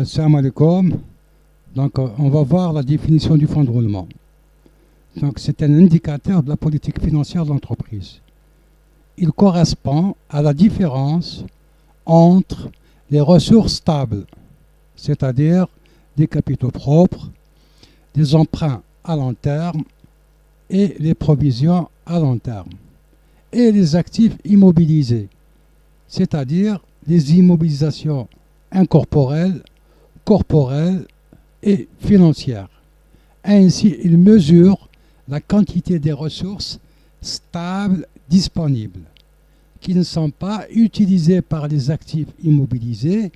Salam alaikum. Donc, on va voir la définition du fonds de roulement. Donc, c'est un indicateur de la politique financière de l'entreprise. Il correspond à la différence entre les ressources stables, c'est-à-dire des capitaux propres, des emprunts à long terme et les provisions à long terme, et les actifs immobilisés, c'est-à-dire les immobilisations incorporelles, corporelles et financières. Ainsi, il mesure la quantité des ressources stables disponibles qui ne sont pas utilisées par les actifs immobilisés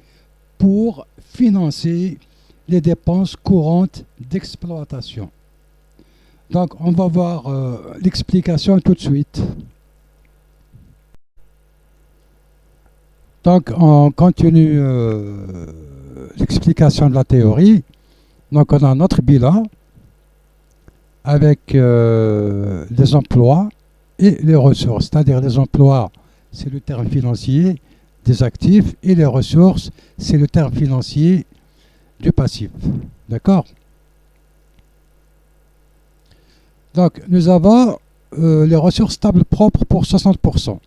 pour financer les dépenses courantes d'exploitation. Donc, on va voir l'explication tout de suite. Donc, on continue l'explication de la théorie. Donc, on a notre bilan avec les emplois et les ressources. C'est-à-dire les emplois, c'est le terme financier des actifs et les ressources, c'est le terme financier du passif. D'accord? Donc, nous avons les ressources stables propres pour 60%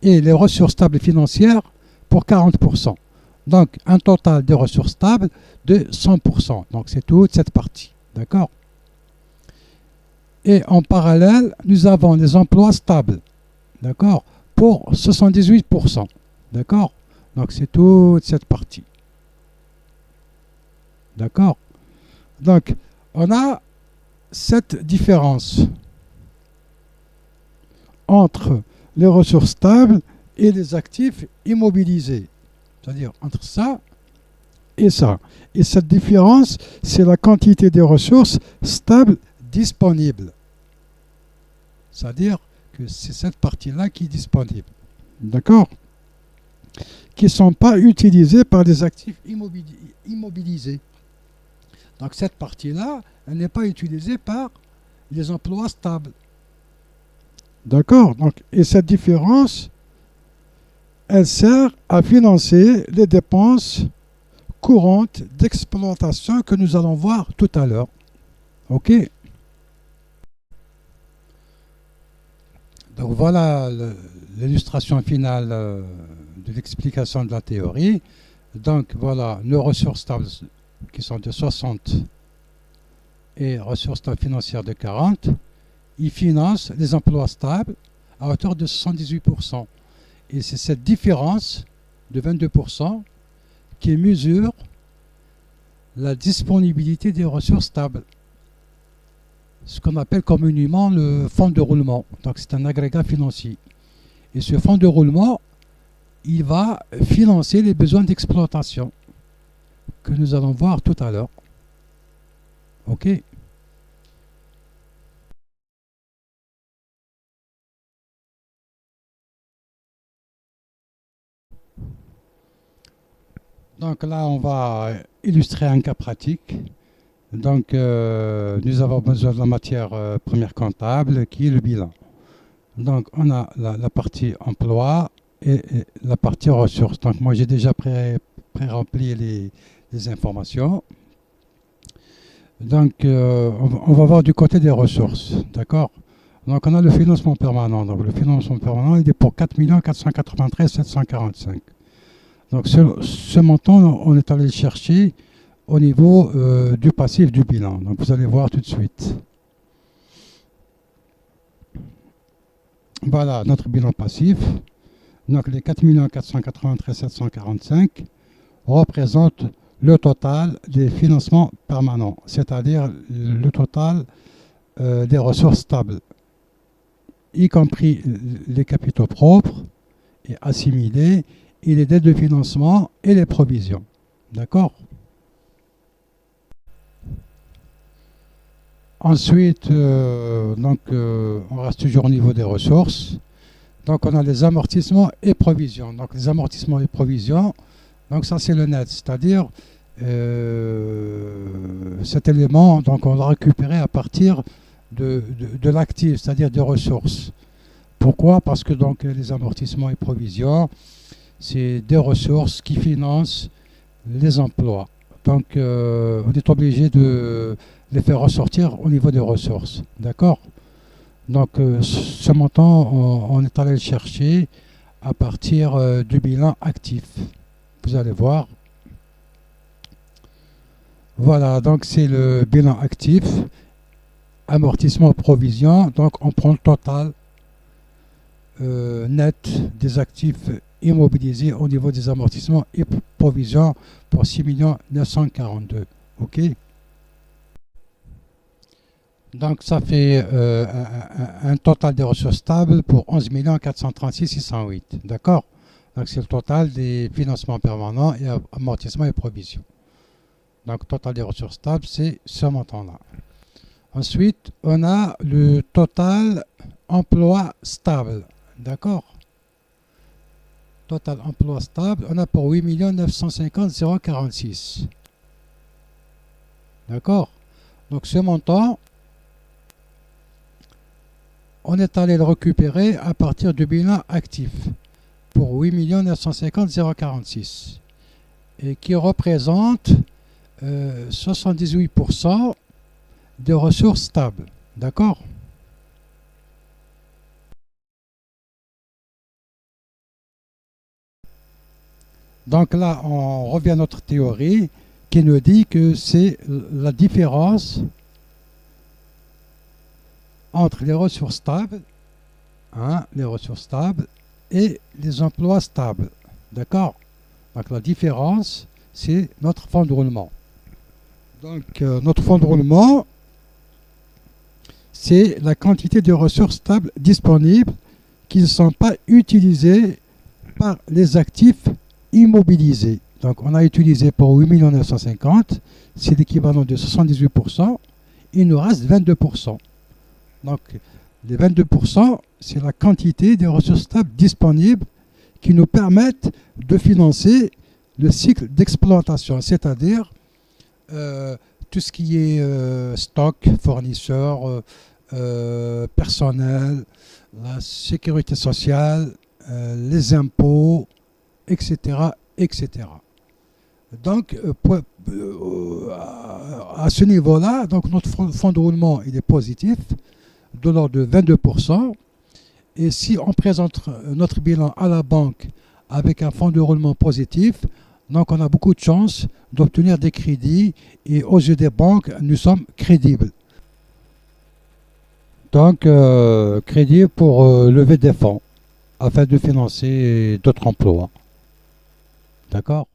et les ressources stables financières pour 40%. Donc, un total de ressources stables de 100%. Donc, c'est toute cette partie. D'accord? Et en parallèle, nous avons les emplois stables. D'accord? Pour 78%. D'accord? Donc, c'est toute cette partie. D'accord? Donc, on a cette différence entre les ressources stables et les actifs immobilisés. C'est-à-dire entre ça et ça. Et cette différence, c'est la quantité des ressources stables disponibles. C'est-à-dire que c'est cette partie-là qui est disponible. D'accord? Qui ne sont pas utilisées par des actifs immobilisés. Donc cette partie-là, elle n'est pas utilisée par les emplois stables. D'accord? Donc, et cette différence, elle sert à financer les dépenses courantes d'exploitation que nous allons voir tout à l'heure. OK? Donc voilà l'illustration finale de l'explication de la théorie. Donc voilà nos ressources stables qui sont de 60 et ressources stables financières de 40. Ils financent les emplois stables à hauteur de 78%. Et c'est cette différence de 22% qui mesure la disponibilité des ressources stables. Ce qu'on appelle communément le fonds de roulement. Donc c'est un agrégat financier. Et ce fonds de roulement, il va financer les besoins d'exploitation que nous allons voir tout à l'heure. OK? Donc là, on va illustrer un cas pratique. Donc, nous avons besoin de la matière première comptable qui est le bilan. Donc, on a la partie emploi et la partie ressources. Donc, moi, j'ai déjà pré-rempli les informations. Donc, on va voir du côté des ressources. D'accord? Donc, on a le financement permanent. Donc, le financement permanent, il est pour 4 493 745. Donc, ce montant, on est allé le chercher au niveau du passif du bilan. Donc, vous allez voir tout de suite. Voilà notre bilan passif. Donc, les 4 493 745 représentent le total des financements permanents, c'est-à-dire le total des ressources stables, y compris les capitaux propres et assimilés, et les dettes de financement et les provisions. D'accord? Ensuite, on reste toujours au niveau des ressources. Donc, on a les amortissements et provisions. Donc, les amortissements et provisions, donc ça, c'est le net. C'est-à-dire, cet élément, donc, on l'a récupéré à partir de l'actif, c'est-à-dire des ressources. Pourquoi? Parce que donc, les amortissements et provisions, c'est des ressources qui financent les emplois. Donc, on est obligé de les faire ressortir au niveau des ressources. D'accord? Donc, ce montant, on est allé le chercher à partir du bilan actif. Vous allez voir. Voilà, donc c'est le bilan actif, amortissement provision. Donc, on prend le total net des actifs immobilisés au niveau des amortissements et provisions pour 6 942. OK? Donc, ça fait un total des ressources stables pour 11 436 608. D'accord? Donc, c'est le total des financements permanents et amortissements et provisions. Donc, le total des ressources stables, c'est ce montant-là. Ensuite, on a le total emploi stable. D'accord? Total emploi stable, on a pour 8 950 046. D'accord? Donc, ce montant, on est allé le récupérer à partir du bilan actif pour 8 950 046 et qui représente 78% de ressources stables. D'accord? Donc là, on revient à notre théorie qui nous dit que c'est la différence entre les ressources stables, les ressources stables et les emplois stables. D'accord? Donc la différence, c'est notre fonds de roulement. Donc notre fonds de roulement, c'est la quantité de ressources stables disponibles qui ne sont pas utilisées par les actifs immobilisés. Donc on a utilisé pour 8 950, c'est l'équivalent de 78%, il nous reste 22%. Donc les 22%, c'est la quantité de ressources stables disponibles qui nous permettent de financer le cycle d'exploitation, c'est-à-dire tout ce qui est stock, fournisseurs, personnel, la sécurité sociale, les impôts, etc., etc. Donc, à ce niveau-là, donc notre fonds de roulement il est positif, de l'ordre de 22%. Et si on présente notre bilan à la banque avec un fonds de roulement positif, donc on a beaucoup de chances d'obtenir des crédits et aux yeux des banques, nous sommes crédibles. Donc, crédit pour lever des fonds afin de financer d'autres emplois. D'accord?